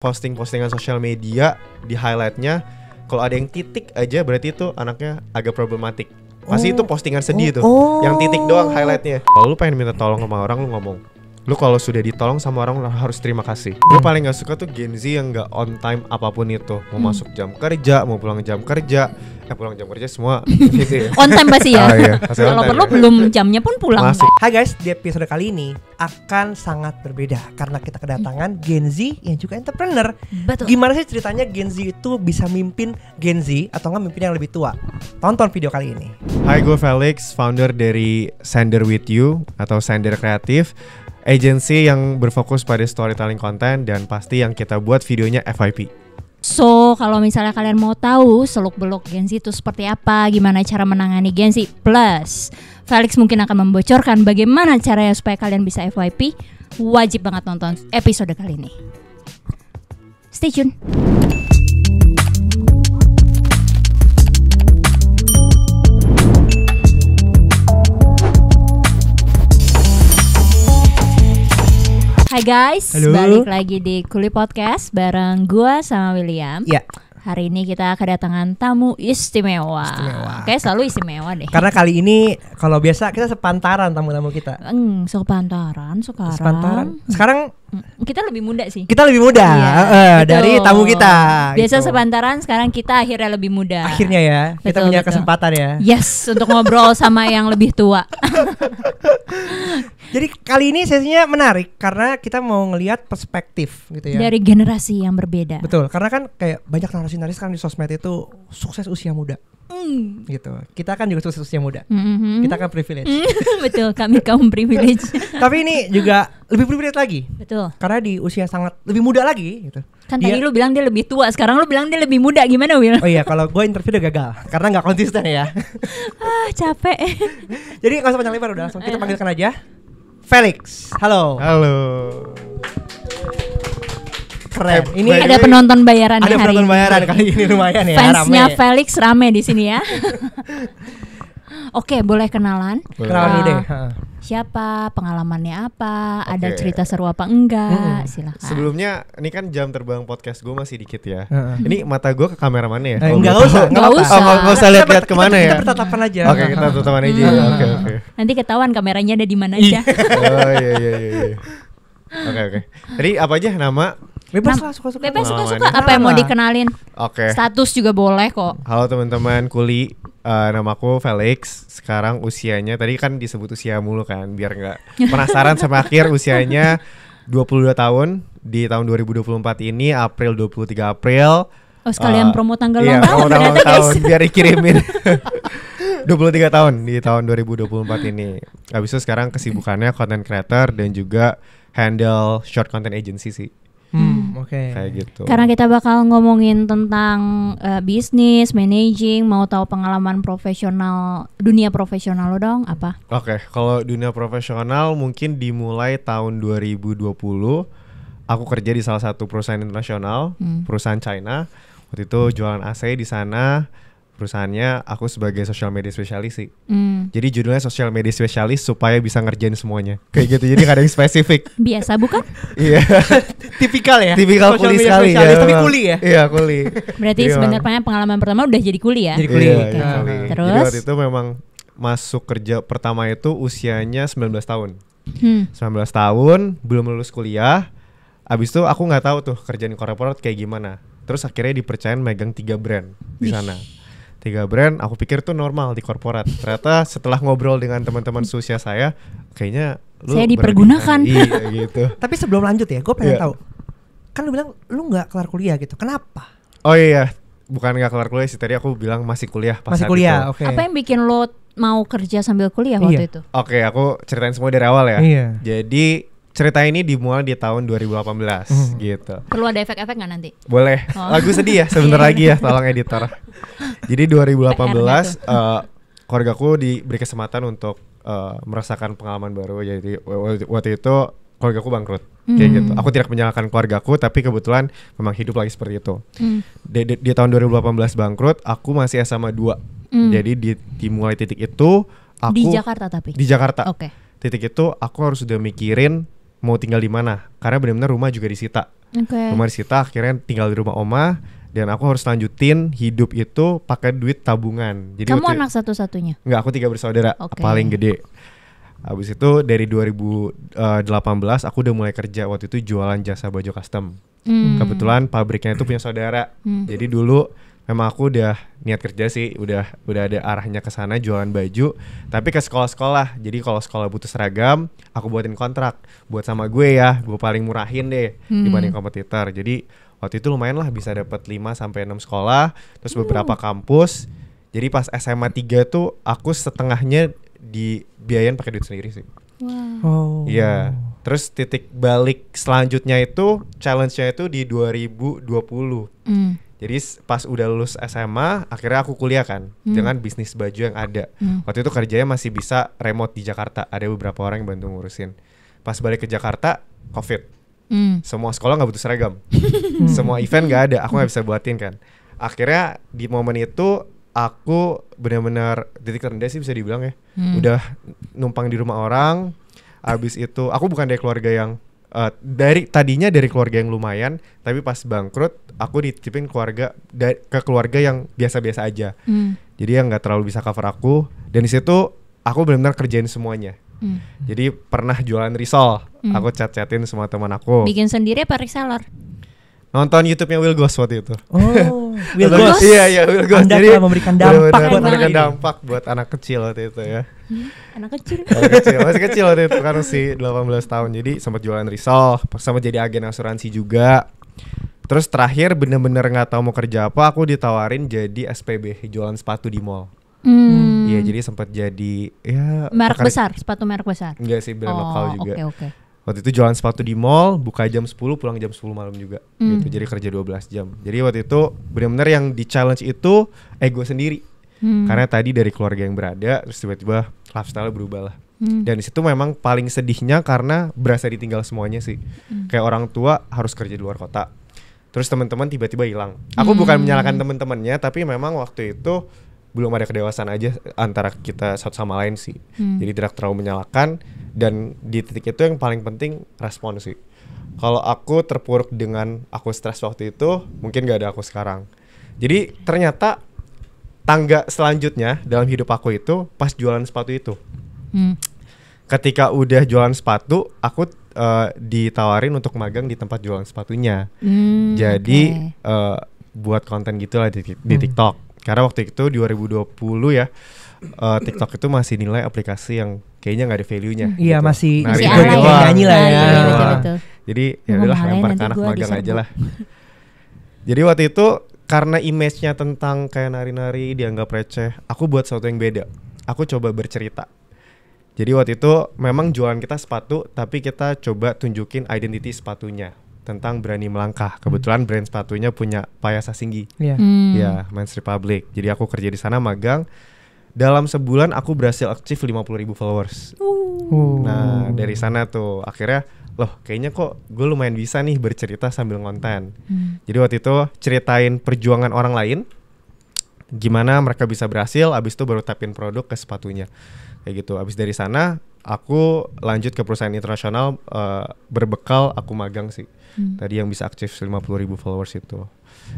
posting-postingan sosial media di highlightnya kalau ada yang titik aja berarti itu anaknya agak problematik. Pasti itu postingan sedih tuh. Yang titik doang highlightnya. Kalau lu pengen minta tolong sama orang, lu ngomong. Lu kalau sudah ditolong sama orang, lu harus terima kasih. Gue paling gak suka tuh Gen Z yang gak on time apapun itu. Mau masuk jam kerja, mau pulang jam kerja. Pulang jam kerja semua gitu ya. On time pasti ya. Iya. Kalau perlu belum jamnya pun pulang. Masih. Hai guys, di episode kali ini akan sangat berbeda karena kita kedatangan Gen Z yang juga entrepreneur. Betul. Gimana sih ceritanya Gen Z itu bisa mimpin Gen Z atau nggak mimpin yang lebih tua? Tonton video kali ini. Hai, gue Felix, founder dari Sender With You atau Sender Kreatif, agency yang berfokus pada storytelling konten dan pasti yang kita buat videonya FYP. So, kalau misalnya kalian mau tahu seluk-beluk Gen Z itu seperti apa, gimana cara menangani Gen Z, plus Felix mungkin akan membocorkan bagaimana caranya supaya kalian bisa FYP, wajib banget nonton episode kali ini. Stay tune. Hai guys, halo. Balik lagi di Kuli Podcast bareng gua sama William. Ya. Hari ini kita kedatangan tamu istimewa. Kayak selalu istimewa deh. Karena kali ini kalau biasa kita sepantaran tamu-tamu kita. Sepantaran sekarang. Sepantaran. Sekarang kita lebih muda sih. kita lebih muda dari betul. tamu kita. Biasa gitu. sepantaran, sekarang kita akhirnya lebih muda. Akhirnya ya, kita Betul, punya betul. kesempatan ya. Yes, untuk ngobrol sama yang lebih tua. Jadi kali ini sesinya menarik karena kita mau ngelihat perspektif gitu ya. Dari generasi yang berbeda. Betul, karena kan kayak banyak narasi-narasi kan di sosmed itu sukses usia muda. Gitu. Kita kan juga sukses usia muda. Kita kan privilege. Betul, kami kaum privilege. Tapi ini juga lebih privilege lagi. Betul. Karena di usia sangat lebih muda lagi gitu. Kan tadi lu bilang dia lebih tua, sekarang lu bilang dia lebih muda, gimana Will? Oh iya, kalau gue interview udah gagal karena nggak konsisten ya. Capek. Jadi nggak usah panjang lebar, udah langsung kita panggilkan aja. Felix, halo. Halo. Keren. Ini by the Ada way, penonton bayaran ada hari penonton ini. bayaran kali ini lumayan ya. Fansnya rame. Felix rame di sini ya. Oke, boleh kenalan? Kenalan dulu deh. Siapa, pengalamannya apa, ada Oke. cerita seru apa enggak? Silakan. Sebelumnya, ini kan jam terbang podcast gue masih dikit ya. Heeh. Ini mata gue ke kameramannya ya? Kalau Enggak boleh usah, tahu. enggak Nggak apa-apa. usah. Nggak usah lihat-lihat kemana ya? Kita bertatapan aja. Oke, kita tutupan aja. Oke. Nanti ketahuan kameranya ada di mana aja. Oh iya. Oke. Jadi apa aja nama? Bebas lah, suka-suka. Bebas suka-suka, Pengalamannya. apa yang mau Kenalan. dikenalin? Oke. Status juga boleh kok. Halo teman-teman Kuli, namaku Felix. Sekarang usianya, tadi kan disebut usia mulu kan, biar nggak penasaran sama akhir usianya 22 tahun. Di tahun 2024 ini, April 23 April. Oh, sekalian promo tanggal Iya, ulang tahun promo ternyata, tahun guys. biar dikirimin. 23 tahun di tahun 2024 ini. Habis itu sekarang kesibukannya content creator dan juga handle short content agency sih. Oke. Kayak gitu. Karena kita bakal ngomongin tentang bisnis, managing, mau tahu pengalaman profesional, dunia profesional lo dong, apa? Oke, kalau dunia profesional mungkin dimulai tahun 2020. Aku kerja di salah satu perusahaan internasional, perusahaan China. Waktu itu jualan AC di sana. Perusahaannya aku sebagai social media spesialis sih. Jadi judulnya social media spesialis supaya bisa ngerjain semuanya. Kayak gitu. Jadi gak ada yang spesifik. Biasa bukan? Iya. Tipikal ya. Tipikal Social kuli media sekali spesialis, tapi memang. kuli ya. Iya, kuli. Berarti Iya. sebenarnya pengalaman pertama udah jadi kuli ya? Jadi kuli. Iya, Oke. iya, kuli. Terus? Jadi waktu itu memang masuk kerja pertama itu usianya 19 tahun. 19 tahun, belum lulus kuliah. Abis itu aku nggak tahu tuh kerjaan corporate kayak gimana. Terus akhirnya dipercayain megang 3 brand di sana. 3 brand, aku pikir tuh normal di korporat. Ternyata setelah ngobrol dengan teman-teman seusia saya, kayaknya lu Saya dipergunakan. Iya gitu. Tapi sebelum lanjut ya, gue pengen Iya. tahu. Kan lu bilang lu nggak kelar kuliah gitu. Kenapa? Oh iya, bukan nggak kelar kuliah sih. Tadi aku bilang masih kuliah pas Masih saat kuliah, itu. oke. Apa yang bikin lo mau kerja sambil kuliah Iya. waktu itu? Oke, aku ceritain semua dari awal ya. Iya. Jadi cerita ini dimulai di tahun 2018 gitu. Perlu ada efek-efek nggak nanti? Boleh. Oh. Lagu sedih ya sebentar Iya. lagi ya, tolong editor. Jadi 2018 keluargaku diberi kesempatan untuk merasakan pengalaman baru. Jadi waktu itu keluargaku bangkrut. Kayak gitu. Aku tidak menyalahkan keluargaku, tapi kebetulan memang hidup lagi seperti itu. Di tahun 2018 bangkrut, aku masih SMA 2. Jadi dimulai titik itu aku Di Jakarta tapi? Di Jakarta. Oke. Titik itu aku harus udah mikirin mau tinggal di mana, karena benar-benar rumah juga disita. Rumah disita, akhirnya tinggal di rumah oma. Dan aku harus lanjutin hidup itu pakai duit tabungan. Jadi kamu anak satu-satunya? Enggak, aku 3 bersaudara, paling gede. Habis itu dari 2018 aku udah mulai kerja. Waktu itu jualan jasa baju custom. Kebetulan pabriknya itu punya saudara. Jadi dulu memang aku udah niat kerja sih, udah ada arahnya ke sana jualan baju, tapi ke sekolah-sekolah. Jadi kalau sekolah butuh seragam, aku buatin kontrak buat sama gue ya, gue paling murahin deh dibanding kompetitor. Jadi waktu itu lumayan lah, bisa dapat 5 sampai 6 sekolah, terus beberapa kampus. Jadi pas SMA 3 tuh aku setengahnya dibiayain pakai duit sendiri sih. Wow. Iya. Terus titik balik selanjutnya itu challenge-nya itu di 2020. Jadi pas udah lulus SMA, akhirnya aku kuliah kan dengan bisnis baju yang ada. Waktu itu kerjanya masih bisa remote di Jakarta. Ada beberapa orang yang bantu ngurusin. Pas balik ke Jakarta, COVID. Semua sekolah nggak butuh seragam. Semua event nggak ada, aku nggak bisa buatin kan. Akhirnya di momen itu aku benar-benar titik terendah sih bisa dibilang ya. Udah numpang di rumah orang. Abis itu aku bukan dari keluarga yang tadinya dari keluarga yang lumayan, tapi pas bangkrut aku dititipin ke keluarga yang biasa-biasa aja. Jadi yang nggak terlalu bisa cover aku. Dan di situ aku benar-benar kerjain semuanya. Jadi pernah jualan risol, aku chat-chatin semua teman aku. Bikin sendiri apa reseller? Nonton YouTube-nya Will Goss waktu itu. Oh, Will Goss. Iya, Will Goss. Anda Jadi memberikan dampak buat anak kecil waktu itu ya. Anak kecil. Masih kecil waktu itu kan, masih 18 tahun. Jadi sempat jualan risol, sama jadi agen asuransi juga. Terus terakhir bener-bener nggak tahu mau kerja apa, aku ditawarin jadi SPB, jualan sepatu di mall. Iya, jadi sempat jadi ya merek besar, sepatu merek besar. Enggak sih, brand lokal juga. Oke. Waktu itu jualan sepatu di mall, buka jam 10, pulang jam 10 malam juga. Gitu. Jadi kerja 12 jam. Jadi waktu itu benar-benar yang di challenge itu ego sendiri. Karena tadi dari keluarga yang berada, terus tiba-tiba lifestyle berubah lah. Dan di situ memang paling sedihnya karena berasa ditinggal semuanya sih. Kayak orang tua harus kerja di luar kota. Terus teman-teman tiba-tiba hilang. Aku bukan menyalahkan teman-temannya, tapi memang waktu itu belum ada kedewasaan aja antara kita satu sama lain sih. Jadi tidak terlalu menyalahkan, dan di titik itu yang paling penting respon sih. Kalau aku terpuruk dengan aku stres waktu itu, mungkin gak ada aku sekarang. Jadi ternyata tangga selanjutnya dalam hidup aku itu pas jualan sepatu itu. Ketika udah jualan sepatu, aku ditawarin untuk magang di tempat jualan sepatunya. Jadi buat konten gitu lah di TikTok. Karena waktu itu 2020 ya, TikTok itu masih nilai aplikasi yang kayaknya nggak ada value-nya. Iya, gitu. masih nyanyi lah ya. Betul. Jadi ya udahlah, lempar ke anak magang aja lah. Jadi waktu itu karena image-nya tentang kayak nari-nari dianggap receh, aku buat sesuatu yang beda. Aku coba bercerita. Jadi waktu itu memang jualan kita sepatu, tapi kita coba tunjukin identity sepatunya tentang berani melangkah. Kebetulan brand sepatunya punya Paya Sasinggi. Ya, Men's Republic. Jadi aku kerja di sana magang. Dalam sebulan aku berhasil achieve 50.000 followers. Nah, dari sana tuh akhirnya loh, kayaknya kok gue lumayan bisa nih bercerita sambil ngonten. Jadi waktu itu ceritain perjuangan orang lain, gimana mereka bisa berhasil, abis itu baru tapin produk ke sepatunya. Kayak gitu. Abis dari sana aku lanjut ke perusahaan internasional, berbekal aku magang sih. Tadi yang bisa achieve 50.000 followers itu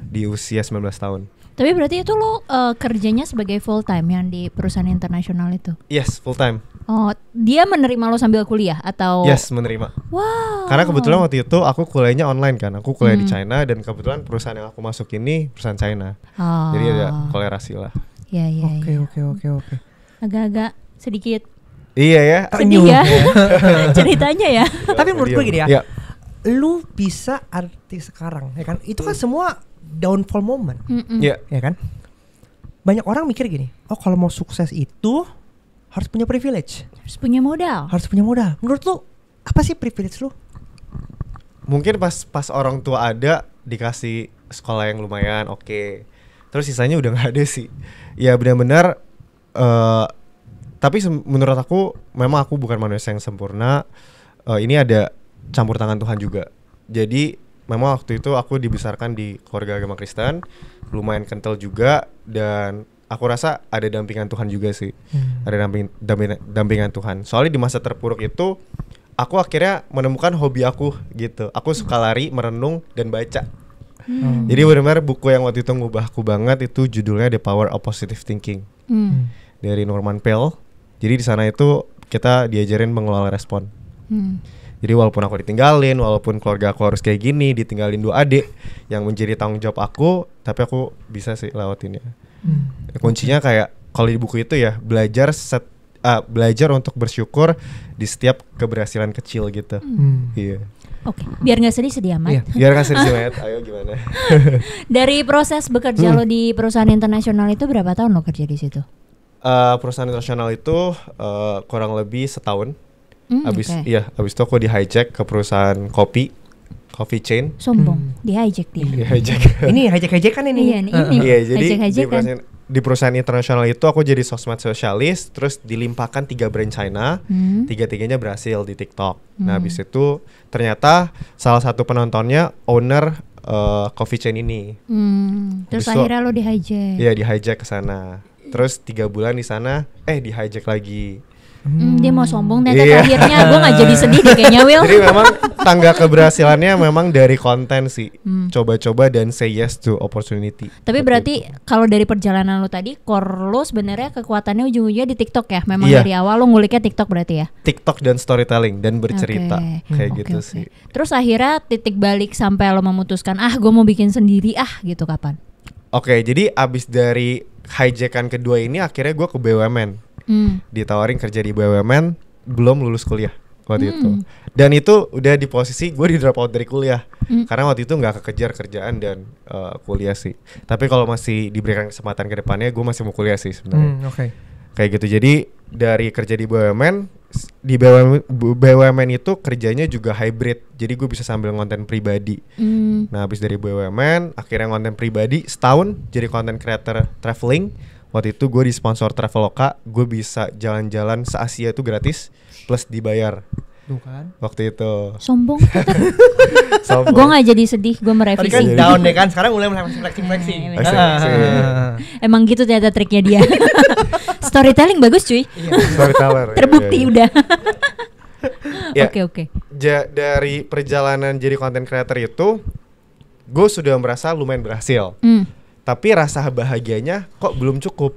di usia 19 tahun. Tapi berarti itu lo kerjanya sebagai full time yang di perusahaan internasional itu? Yes, full time. Oh, dia menerima lo sambil kuliah atau? Yes, menerima. Wow. Karena kebetulan waktu itu aku kuliahnya online kan. Aku kuliah di China, dan kebetulan perusahaan yang aku masuk ini perusahaan China. Jadi ada kolerasi lah. Iya. Oke. Agak-agak sedikit. Iya ya. Sedih ya. Ceritanya ya. Tapi menurut gue gini ya. Ya. Lu bisa artis sekarang, ya kan? Itu kan semua downfall moment. Iya. Ya kan? Banyak orang mikir gini, oh kalau mau sukses itu harus punya privilege. Harus punya modal. Menurut lu apa sih privilege lu? Mungkin pas orang tua ada dikasih sekolah yang lumayan, oke. Terus sisanya udah nggak ada sih. Ya benar-benar. Tapi menurut aku memang aku bukan manusia yang sempurna. Ini ada campur tangan Tuhan juga. Jadi memang waktu itu aku dibesarkan di keluarga agama Kristen, lumayan kental juga, dan aku rasa ada dampingan Tuhan juga sih. Ada dampingan Tuhan. Soalnya di masa terpuruk itu aku akhirnya menemukan hobi aku gitu. Aku suka lari, merenung dan baca. Jadi benar-benar buku yang waktu itu ngubahku banget itu judulnya The Power of Positive Thinking dari Norman Peale. Jadi di sana itu kita diajarin mengelola respon. Jadi walaupun aku ditinggalin, walaupun keluarga aku harus kayak gini, ditinggalin 2 adik yang menjadi tanggung jawab aku, tapi aku bisa sih lewatinnya. Kuncinya kayak kalau di buku itu ya belajar untuk bersyukur di setiap keberhasilan kecil gitu. Iya. Oke, biar nggak sedih amat. Biar nggak sedih amat. Ayo gimana? Dari proses bekerja lo di perusahaan internasional itu berapa tahun lo kerja di situ? Perusahaan internasional itu kurang lebih setahun. Abis itu aku di hijack ke perusahaan coffee chain. Sombong, di hijack dia. Di hijack. Ini hijack kan ini. Iya, jadi di perusahaan internasional itu aku jadi sosmed spesialis, terus dilimpahkan 3 brand China, 3-tiganya berhasil di TikTok. Nah, habis itu ternyata salah satu penontonnya owner coffee chain ini. Terus akhirnya lo di hijack. Iya, di hijack ke sana. Terus 3 bulan di sana, di hijack lagi. Dia mau sombong ternyata akhirnya gue gak jadi sedih deh kayaknya Will. Jadi memang tangga keberhasilannya memang dari konten sih. Coba-coba dan say yes to opportunity. Tapi berarti kalau dari perjalanan lo tadi core lo sebenarnya kekuatannya ujung-ujungnya di TikTok ya. Memang dari awal lo nguliknya TikTok berarti ya. TikTok dan storytelling dan bercerita gitu sih. Terus akhirnya titik balik sampai lo memutuskan gue mau bikin sendiri gitu kapan? Jadi abis dari hijackan kedua ini akhirnya gue ke BUMN. Ditawarin kerja di BUMN, belum lulus kuliah waktu itu. Dan itu udah di posisi gue di drop out dari kuliah. Karena waktu itu gak kekejar kerjaan dan kuliah sih. Tapi kalau masih diberikan kesempatan ke depannya, gue masih mau kuliah sih sebenarnya. Kayak gitu. Jadi dari kerja di BUMN itu kerjanya juga hybrid. Jadi gue bisa sambil konten pribadi. Nah habis dari BUMN, akhirnya konten pribadi setahun jadi content creator traveling. Waktu itu gue di sponsor Traveloka, gue bisa jalan-jalan se-Asia itu gratis plus dibayar. Bukan. Waktu itu. Sombong. Gue gak jadi sedih, gue merevisi. Tadi kan down deh kan, sekarang mulai flexing. Emang gitu ternyata triknya dia. Storytelling bagus cuy. Storyteller. Terbukti udah. Oke. Dari perjalanan jadi content creator itu, gue sudah merasa lumayan berhasil. Tapi rasa bahagianya kok belum cukup.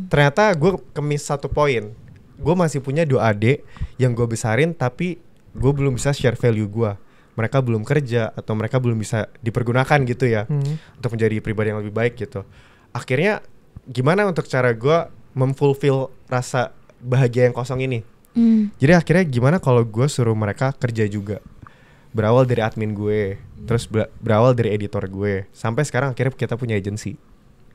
Ternyata gue kemis 1 poin. Gue masih punya 2 adik yang gue besarin, tapi gue belum bisa share value gue. Mereka belum kerja atau mereka belum bisa dipergunakan gitu ya untuk menjadi pribadi yang lebih baik gitu. Akhirnya gimana untuk cara gue memfulfill rasa bahagia yang kosong ini? Jadi akhirnya gimana kalau gue suruh mereka kerja juga. Berawal dari admin gue, terus berawal dari editor gue, sampai sekarang akhirnya kita punya agency.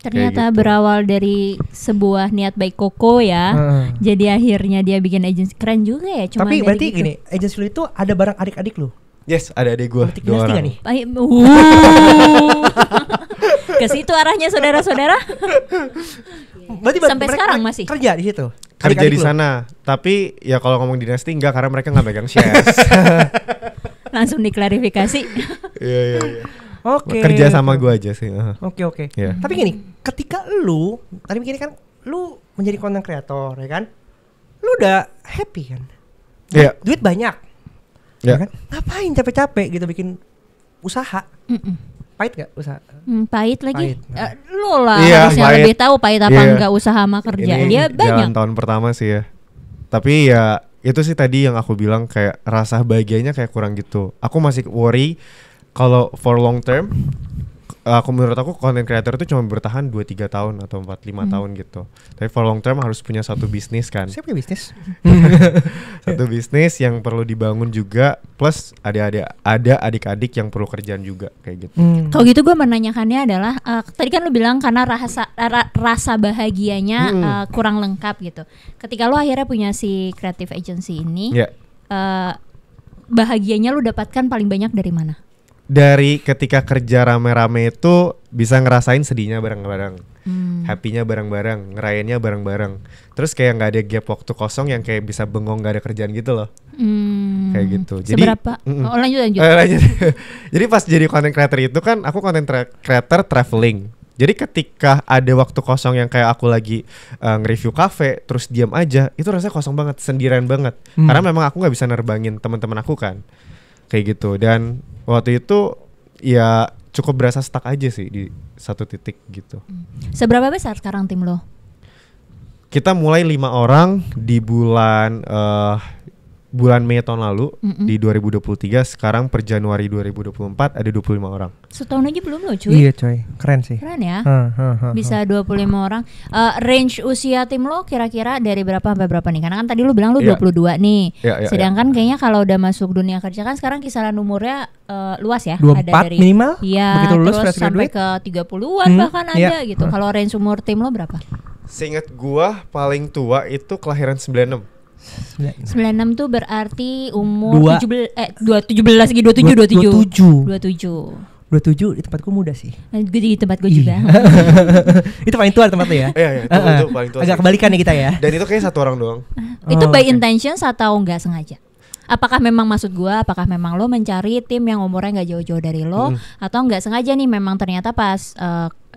Ternyata gitu. Berawal dari sebuah niat baik Koko ya, jadi akhirnya dia bikin agency. Keren juga ya. Cuma tapi berarti gitu. Gini, agency lu itu ada barang adik-adik lu? Yes, ada adik gue. Politik dinasti gak nih? Ke situ arahnya saudara-saudara. Berarti sampai sekarang masih kerja di situ. Kerja di sana. Tapi ya kalau ngomong dinasti enggak, karena mereka nggak megang shares. Langsung diklarifikasi. Iya. Oke. Kerja sama gue aja sih. Oke. Tapi gini, ketika lu tadi begini kan, lu menjadi content creator ya kan, lu udah happy kan? Iya. Duit banyak. Ya kan? Ngapain capek-capek gitu bikin usaha? Pahit gak usaha? Pahit lagi. Pahit. Lu lah pahit. harusnya lebih tahu pahit apa enggak usaha sama kerja. Ini dia banyak. Jalan tahun pertama sih ya. Tapi ya itu sih tadi yang aku bilang, kayak rasa bahagianya kayak kurang gitu. Aku masih worry kalau for long term. Menurut aku content creator itu cuma bertahan 2-3 tahun atau 4-5 tahun gitu. Tapi for long term harus punya satu bisnis kan. Saya punya bisnis. Satu bisnis yang perlu dibangun juga, plus ada adik-adik yang perlu kerjaan juga kayak gitu. Kalau gitu gue menanyakannya adalah tadi kan lu bilang karena rasa bahagianya kurang lengkap gitu. Ketika lu akhirnya punya si creative agency ini, bahagianya lu dapatkan paling banyak dari mana? Dari ketika kerja rame-rame itu bisa ngerasain sedihnya bareng-bareng, happy-nya bareng-bareng, ngerayainnya bareng-bareng. Terus kayak nggak ada gap waktu kosong yang kayak bisa bengong nggak ada kerjaan gitu loh. Kayak gitu. Jadi seberapa? Lanjut. Jadi pas jadi content creator itu kan aku content creator traveling. Jadi ketika ada waktu kosong yang kayak aku lagi nge-review kafe terus diam aja, itu rasanya kosong banget, sendirian banget. Karena memang aku nggak bisa nerbangin teman-teman aku kan, kayak gitu. Dan waktu itu ya cukup berasa stuck aja sih di satu titik gitu. Seberapa besar sekarang tim lo? Kita mulai 5 orang di bulan Mei tahun lalu di 2023. Sekarang per Januari 2024 ada 25 orang. Setahun aja belum lo cuy. Iya coy, keren sih. Keren ya. Bisa 25 orang. Range usia tim lo kira-kira dari berapa sampai berapa nih? Karena kan tadi lo bilang lo 22 nih. Sedangkan kayaknya kalau udah masuk dunia kerja kan sekarang kisaran umurnya luas ya. 24 ada dari minimal. Iya, lulus terus sampai ke 30-an bahkan ada gitu. Kalau range umur tim lo berapa? Seingat gua paling tua itu kelahiran 96. 96 tuh berarti umur 17 lagi 27 di tempatku muda sih. Di tempat gue juga. Itu paling tua tempat lu ya? Iya, itu paling tua. Agak kebalikan nih kita ya. Dan itu kayak 1 orang doang. Itu by intentions atau enggak sengaja? Apakah memang maksud gue, apakah memang lo mencari tim yang umurnya nggak jauh-jauh dari lo, atau nggak sengaja nih memang ternyata pas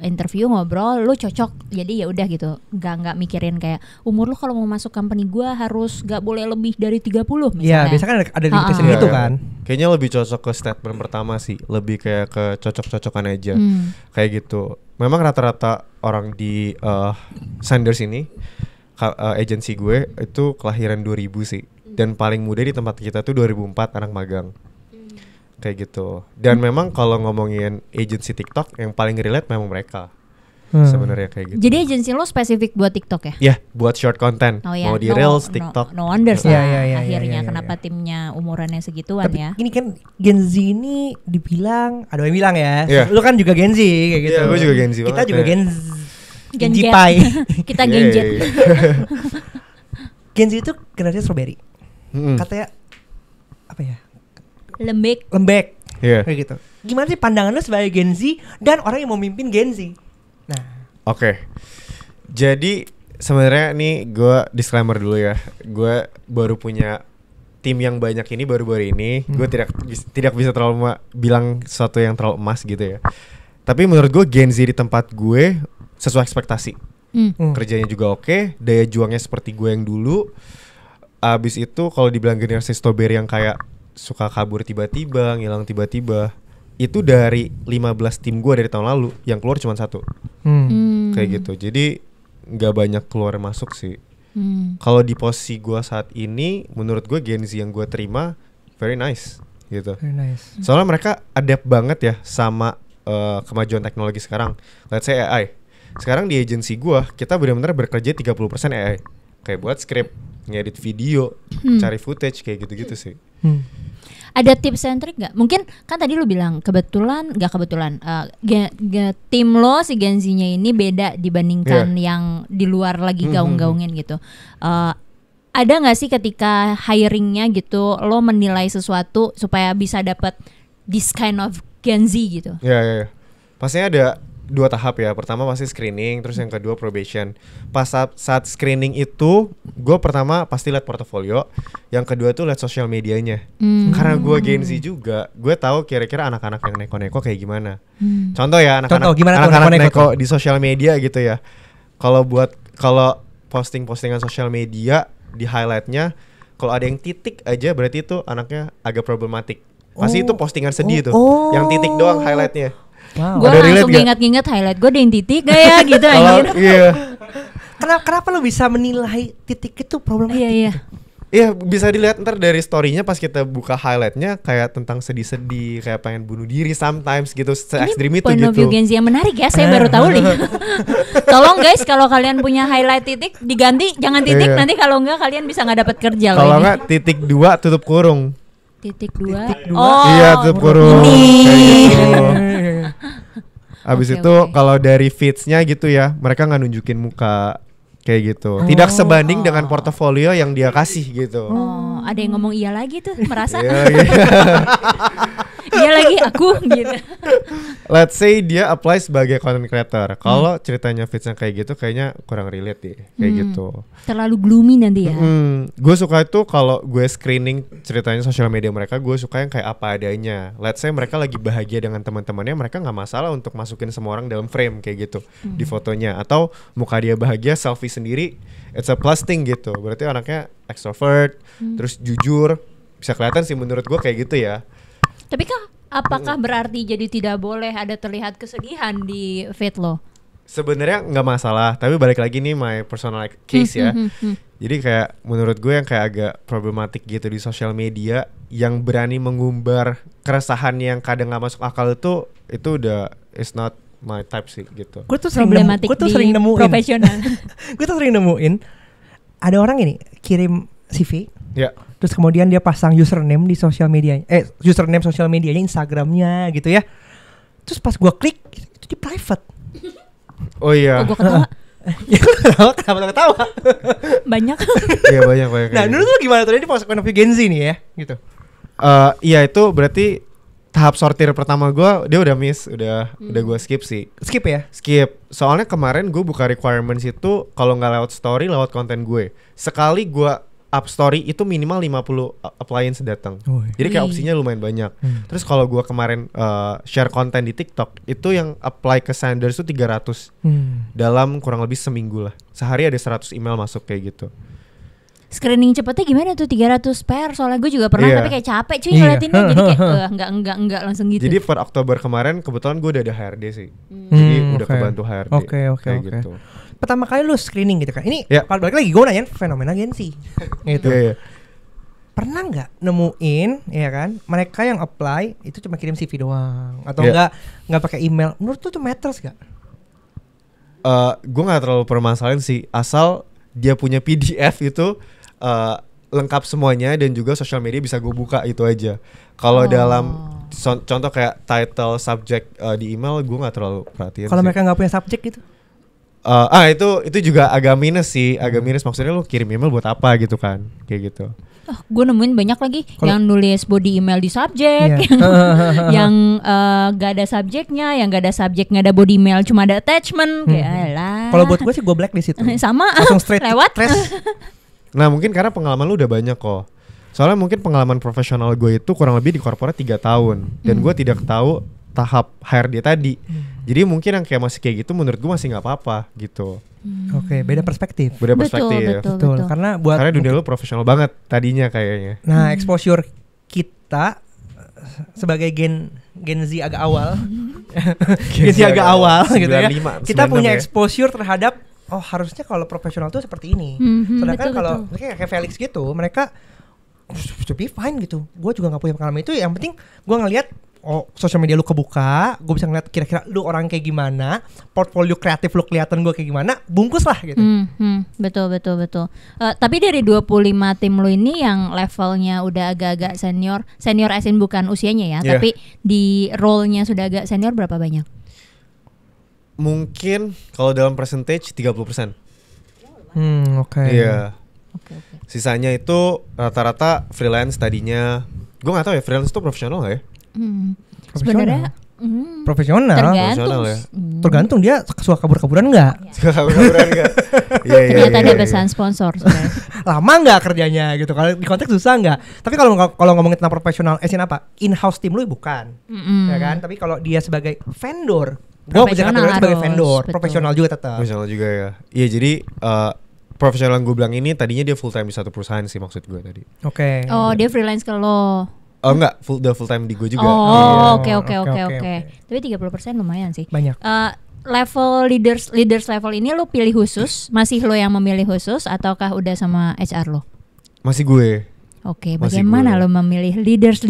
interview ngobrol lo cocok, jadi ya udah gitu, nggak mikirin kayak umur lo kalau mau masuk company gue harus nggak boleh lebih dari 30 misalnya. Iya, biasanya kan ada limitation gitu kan. Kayaknya lebih cocok ke statement pertama sih, lebih kayak ke cocok-cocokan aja, kayak gitu. Memang rata-rata orang di Sanders ini, agensi gue itu kelahiran 2000 sih. Dan paling muda di tempat kita tuh 2004 anak magang. Kayak gitu. Dan memang kalau ngomongin agency TikTok yang paling relate memang mereka. Sebenarnya kayak gitu. Jadi agency lo spesifik buat TikTok ya? Iya, buat short content. Mau di Reels, TikTok. No wonders lah. Akhirnya ya. kenapa timnya umurannya segituan. Tapi ya. ini kan Gen Z ini dibilang, ada yang bilang ya. Yeah. Lu kan juga Gen Z kayak gitu. Iya, gue juga Gen Z. Kita juga ya. Gen Z Pai. Kita Gen Z. Gen Z itu generasi strawberry. Katanya apa ya? Lembek. Kayak gitu. Gimana sih pandangan lu sebagai Gen Z dan orang yang mau mimpin Gen Z? Nah, oke. Jadi sebenarnya nih gue disclaimer dulu ya. Gue baru punya tim yang banyak ini baru-baru ini. Gue tidak bisa terlalu bilang sesuatu yang terlalu emas gitu ya. Tapi menurut gue Gen Z di tempat gue sesuai ekspektasi. Kerjanya juga oke, daya juangnya seperti gue yang dulu. Abis itu kalau dibilang generasi strawberry yang kayak suka kabur tiba-tiba, ngilang tiba-tiba, itu dari 15 tim gue dari tahun lalu yang keluar cuma 1. Kayak gitu. Jadi nggak banyak keluar masuk sih. Kalau di posisi gue saat ini, menurut gue Gen Z yang gue terima very nice gitu. very nice. Soalnya mereka adapt banget ya sama kemajuan teknologi sekarang. Let's say AI. Sekarang di agensi gue, kita benar-benar bekerja 30% AI. Kayak buat script, ngedit video, cari footage, kayak gitu-gitu sih. Ada tips and trick gak? Mungkin kan tadi lu bilang kebetulan tim lo si Gen Z-nya ini beda dibandingkan yang di luar lagi gaung-gaungin gitu. Ada gak sih ketika hiringnya gitu lo menilai sesuatu supaya bisa dapat this kind of Gen Z gitu? Ya. Pastinya ada 2 tahap ya. Pertama pasti screening, terus yang kedua probation. Pas saat screening itu, gue pertama pasti lihat portofolio, yang kedua tuh lihat sosial medianya. Karena gue Gen Z juga, gue tahu kira-kira anak-anak yang neko-neko kayak gimana. Contoh ya, anak-anak neko di sosial media gitu ya. Kalau posting-postingan sosial media di highlightnya, kalau ada yang titik aja berarti itu anaknya agak problematik. Pasti itu postingan sedih tuh, yang titik doang highlightnya. Wow. Gue langsung ingat-ingat highlight gue ada yang titik gak ya gitu anjir. Iya. Kenapa lu bisa menilai titik itu problematik? Iya, bisa dilihat ntar dari story-nya pas kita buka highlightnya kayak tentang sedih-sedih, kayak pengen bunuh diri sometimes gitu, se-ekstrim itu gitu. Ini point of view Gen Z yang menarik ya, saya baru tahu nih. Tolong guys, kalau kalian punya highlight titik diganti, jangan titik, nanti kalau enggak kalian bisa nggak dapat kerja loh. Kalau enggak titik 2 tutup kurung. Titik 2. Iya, tutup kurung. Abis itu kalau dari feeds-nya gitu ya, mereka nggak nunjukin muka kayak gitu. Tidak sebanding dengan portofolio yang dia kasih gitu. Ada yang ngomong iya lagi tuh, merasa. Iya dia lagi aku gitu. Let's say dia apply sebagai content creator. Kalau ceritanya fitsnya kayak gitu, kayaknya kurang relate deh, kayak gitu. Terlalu gloomy nanti ya. Gue suka itu kalau gue screening ceritanya sosial media mereka, gue suka yang kayak apa adanya. Let's say mereka lagi bahagia dengan teman-temannya, mereka nggak masalah untuk masukin semua orang dalam frame kayak gitu di fotonya. Atau muka dia bahagia, selfie sendiri, it's a plus thing gitu. Berarti anaknya extrovert, terus jujur, bisa kelihatan sih menurut gue kayak gitu ya. Tapi apakah berarti jadi tidak boleh ada terlihat kesedihan di feed lo? Sebenarnya nggak masalah, tapi balik lagi nih my personal case ya. Jadi kayak menurut gue yang kayak agak problematik gitu di sosial media, yang berani mengumbar keresahan yang kadang nggak masuk akal itu udah is not my type sih gitu. Gue tuh sering nemuin profesional. Gue tuh sering nemuin ada orang ini kirim CV. Ya. Terus kemudian dia pasang username di sosial media, username sosial medianya Instagramnya gitu ya. Terus pas gue klik itu di private. Oh iya. Oh, gue ketawa. Ya kenapa lo ketawa? Banyak. Iya banyak. Nah dulu tuh gimana tuh ini pas point of view Gen Z nih ya gitu. Iya itu berarti tahap sortir pertama gue dia udah miss, udah gue skip sih. Skip ya? Skip. Soalnya kemarin gue buka requirements itu kalau nggak lewat story lewat konten gue. Sekali gue up story itu minimal 50 appliance datang. Jadi kayak opsinya lumayan banyak. Terus kalau gua kemarin share konten di TikTok itu yang apply ke senders itu 300 dalam kurang lebih seminggu lah. Sehari ada 100 email masuk kayak gitu. Screening cepetnya gimana tuh 300 per? Soalnya gue juga pernah tapi kayak capek cuy ngeliatinnya. Jadi kayak enggak langsung gitu. Jadi per Oktober kemarin kebetulan gue udah ada HRD sih. Jadi udah kebantu HRD. Oke. Gitu. Pertama kali lu screening gitu kan. Ini balik lagi gue nanyain fenomena Gen Z gitu. Pernah nggak nemuin ya kan mereka yang apply itu cuma kirim CV doang atau nggak pakai email? Menurut tuh matters gak? Gue nggak terlalu permasalahan sih, asal dia punya PDF itu lengkap semuanya dan juga sosial media bisa gue buka, itu aja. Kalau dalam contoh kayak title, subject di email gue nggak terlalu perhatian. Kalau mereka nggak punya subject gitu? Itu juga agak minus sih, maksudnya lu kirim email buat apa gitu kan, kayak gitu. Gue nemuin banyak lagi yang nulis body email di subjek, yang gak ada subjeknya, yang gak ada subjek gak ada body email cuma ada attachment, kayak lah. Kalau buat gue sih gue blacklist itu. Sama, langsung straight lewat. Nah mungkin karena pengalaman lu udah banyak kok. Soalnya mungkin pengalaman profesional gue itu kurang lebih di korporat 3 tahun dan gue tidak tahu tahap HRD tadi. Jadi mungkin yang kayak masih kayak gitu menurut gue masih nggak apa-apa gitu. Oke, beda perspektif. Betul. Karena dunia lu profesional banget tadinya kayaknya. Nah, exposure kita sebagai Gen Z agak awal. Gen Z agak awal gitu ya. 95, kita punya ya. Exposure terhadap harusnya kalau profesional tuh seperti ini. Sedangkan kalau kayak Felix gitu, mereka to be fine gitu. Gue juga nggak punya pengalaman itu. Yang penting gue ngelihat sosial media lu kebuka, gue bisa ngeliat kira-kira lu orang kayak gimana, portfolio kreatif lu kelihatan gue kayak gimana, bungkus lah gitu. Betul. Tapi dari 25 tim lu ini yang levelnya udah agak-agak senior as in bukan usianya ya, tapi di role-nya sudah agak senior berapa banyak? Mungkin kalau dalam percentage 30%. Oke. Iya. Okay. Sisanya itu rata-rata freelance tadinya. Gue nggak tahu ya freelance itu profesional nggak ya? Sebenarnya profesional ya. Tergantung dia suka kabur-kaburan nggak? Ternyata dia pesan sponsor. Lama nggak kerjanya gitu. Kalau di konteks susah nggak? Tapi kalau ngomongin tentang profesional, apa? In-house team lu bukan, ya kan? Tapi kalau dia sebagai vendor, gue bisa kategorikan sebagai vendor, profesional juga tetap. Profesional juga ya. Iya jadi profesional yang gue bilang ini tadinya dia full time di satu perusahaan sih maksud gue tadi. Oke. Dia freelance ke lo. Oh enggak, full time di gue juga. Oke. Tapi 30% lumayan sih. Banyak. Level leaders level ini lo pilih khusus? Masih lo yang memilih khusus ataukah udah sama HR lo? Masih gue. Oke, bagaimana lo memilih leaders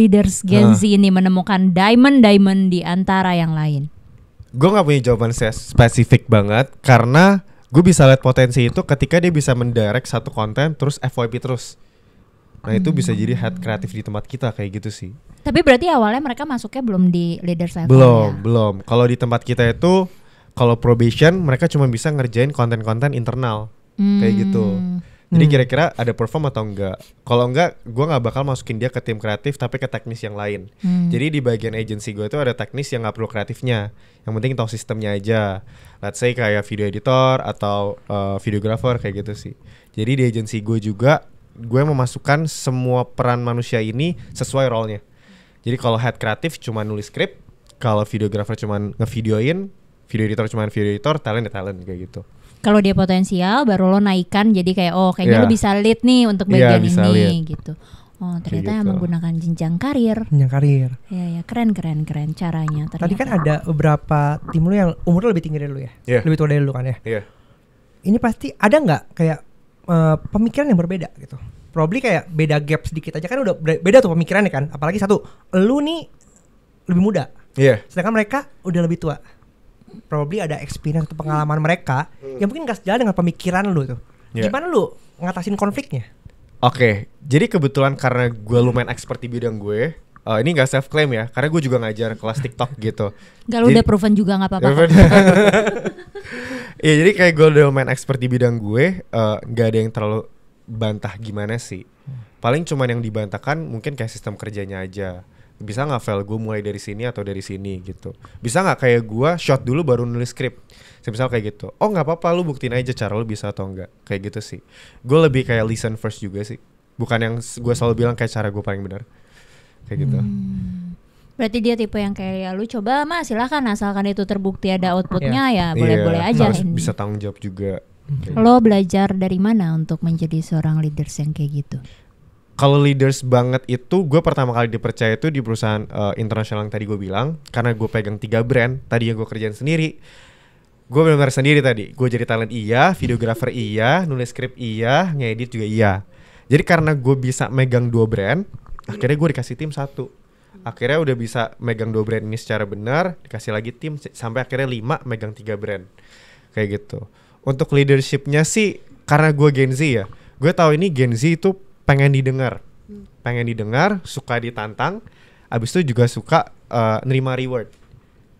Gen Z ini menemukan diamond di antara yang lain? Gue nggak punya jawaban spesifik banget karena gue bisa lihat potensi itu ketika dia bisa mendirect satu konten terus FYP terus. Nah itu bisa jadi head kreatif di tempat kita kayak gitu sih. Tapi berarti awalnya mereka masuknya belum di leaders level. Belum. Kalau di tempat kita itu kalau probation mereka cuma bisa ngerjain konten-konten internal kayak gitu. Jadi kira-kira ada perform atau enggak. Kalau enggak, gue nggak bakal masukin dia ke tim kreatif tapi ke teknis yang lain. Jadi di bagian agency gue itu ada teknis yang nggak perlu kreatifnya. Yang penting tahu sistemnya aja. Let's say kayak video editor atau videographer kayak gitu sih. Jadi di agency gue juga gue memasukkan semua peran manusia ini sesuai role-nya. Jadi kalau head kreatif cuma nulis skrip, kalau videographer cuma ngevideoin, video editor cuma video editor, talent kayak gitu. Kalau dia potensial baru lo naikkan jadi kayak kayaknya lo bisa lead nih untuk bagian ini gitu. Oh ternyata gitu. Menggunakan jenjang karir. Ya keren caranya. Ternyata. Tadi kan ada beberapa tim lo yang umurnya lebih tinggi dari lo ya, lebih tua dari lo kan ya. Ini pasti ada nggak kayak pemikiran yang berbeda gitu. Probably kayak beda gap sedikit aja kan udah beda tuh pemikirannya kan. Apalagi satu, lo nih lebih muda. Sedangkan mereka udah lebih tua. Probably ada experience atau pengalaman mereka yang mungkin gak sejalan dengan pemikiran lu tuh. Gimana lu ngatasin konfliknya? Oke, jadi kebetulan karena gue lumayan expert di bidang gue, ini gak self claim ya, karena gue juga ngajar kelas TikTok gitu. Gak lu udah proven juga gak apa-apa. Iya, jadi kayak gue udah lumayan expert di bidang gue, gak ada yang terlalu bantah gimana sih. Paling cuman yang dibantahkan mungkin kayak sistem kerjanya aja. Bisa gak file gue mulai dari sini atau dari sini gitu. Bisa gak kayak gue shot dulu baru nulis skrip. Misal kayak gitu. Oh gak apa-apa, lu buktiin aja cara lu bisa atau enggak. Kayak gitu sih. Gue lebih kayak listen first juga sih. Bukan yang gue selalu bilang kayak cara gue paling benar. Kayak gitu. Berarti dia tipe yang kayak lu coba mah silakan asalkan itu terbukti ada outputnya ya boleh-boleh aja. Harus bisa tanggung jawab juga. Lo belajar dari mana untuk menjadi seorang leaders yang kayak gitu? Kalau leaders banget itu gue pertama kali dipercaya itu di perusahaan internasional yang tadi gue bilang. Karena gue pegang 3 brand. Tadi yang gue kerjain sendiri. Gue benar-benar sendiri tadi. Gue jadi talent iya, videographer iya, nulis skrip iya, ngedit juga iya. Jadi karena gue bisa megang 2 brand, akhirnya gue dikasih tim 1. Akhirnya udah bisa megang 2 brand ini secara benar, dikasih lagi tim sampai akhirnya 5 megang 3 brand. Kayak gitu. Untuk leadershipnya sih karena gue Gen Z ya. Gue tahu ini Gen Z itu pengen didengar, suka ditantang, abis itu juga suka nerima reward.